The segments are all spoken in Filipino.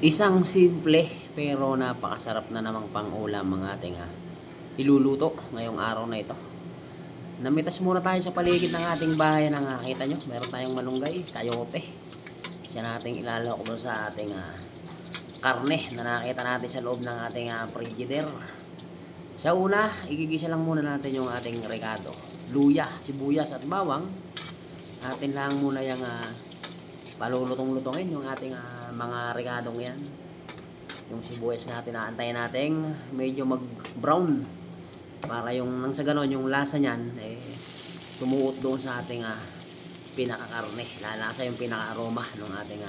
Isang simple pero napakasarap na namang pang-ulam ang ating iluluto ngayong araw na ito. Namitas muna tayo sa paligid ng ating bahay na nakita nyo. Meron tayong malunggay, sayote. Siya nating ilalako sa ating karne na nakita natin sa loob ng ating frigider. Sa una, igigisa lang muna natin yung ating rekado. Luya, sibuyas at bawang. Atin lang muna yung palulutong-lutongin yung ating mga rekadong yan. Yung sibuyas natin, naantayin natin medyo mag-brown para yung nang sa ganon yung lasa niyan sumuot doon sa ating pinakakarne, lalasa yung pinaka-aroma ng ating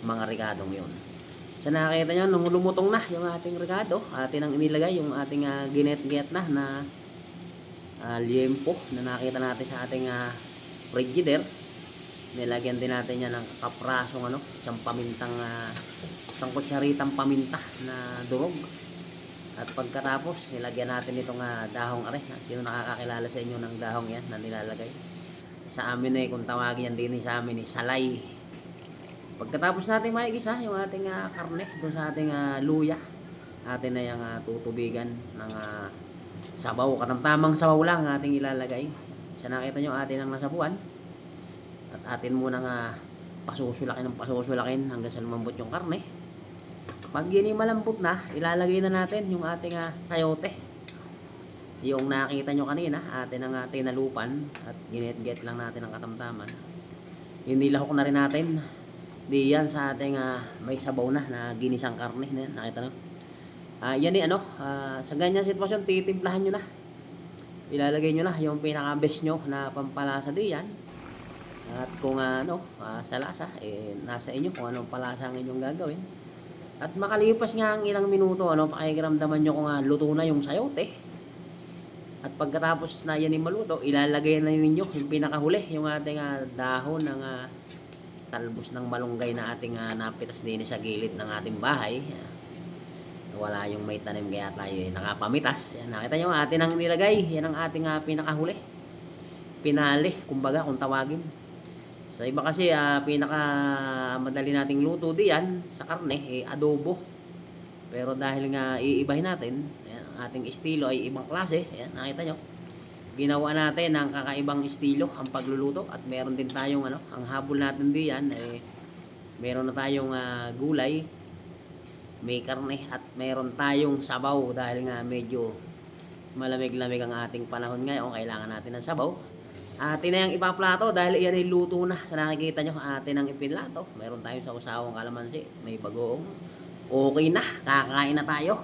mga rekadong yun. Sa nakita nyo, nung lumutong na yung ating rekado, atin ang inilagay yung ating ginet-get na liempo na nakita natin sa ating frigider. Nilagyan din natin yan ng kaprasong isang pamintang isang kutsaritang paminta na durog. At pagkatapos nilagyan natin itong dahong are. Sino nakakakilala sa inyo ng dahong yan na nilalagay? Sa amin kung tawagin yan din sa amin salay. Pagkatapos natin maigisa yung ating karne doon sa ating luya, atin na yung tutubigan ng sabaw. Katamtamang sabaw lang ating ilalagay. Sa nakita nyo atin ang nasabuan. At atin muna pasusulakin hanggang sa lumambot yung karne. Pag yun malambot na, ilalagay na natin yung ating sayote. Yung nakita nyo kanina, atin ang tinalupan at ginit-get lang natin ang katamtaman. Inilahok na rin natin. Di yan sa ating may sabaw na ginisang karne. Nakita nyo? Yan sa ganyan sitwasyon, titimplahan nyo na. Ilalagay nyo na yung pinaka-best nyo na pampalasa di yan. At kung sa lasa, nasa inyo kung anong palasa ang inyong gagawin. At makalipas nga ang ilang minuto, pakikiramdaman nyo kung luto na yung sayote. At pagkatapos na yan maluto, ilalagay na ninyo yung pinakahuli, yung ating dahon ng talbos ng malunggay na ating napitas din sa gilid ng ating bahay. Wala yung may tanim kaya tayo nakapamitas. Yan, nakita nyo, atin ang nilagay. Yan ang ating pinakahuli. Pinali, kumbaga kung tawagin. Sa iba kasi pinaka madali nating luto diyan sa karne adobo. Pero dahil nga iibahin natin, ayan, ang ating estilo ay ibang klase. Ayan, nakita nyo. Ginawa natin ng kakaibang estilo ang pagluluto at meron din tayong ang habol natin diyan meron na tayong gulay, may karne at meron tayong sabaw dahil nga medyo malamig-lamig ang ating panahon ngayon, kailangan natin ng sabaw. Atin na yung ipaplato dahil iyan ay luto na. Sa nakikita nyo, atin ang ipinlato. Meron tayong sausawang kalamansi, may bagoong. Okay na, kakain na tayo.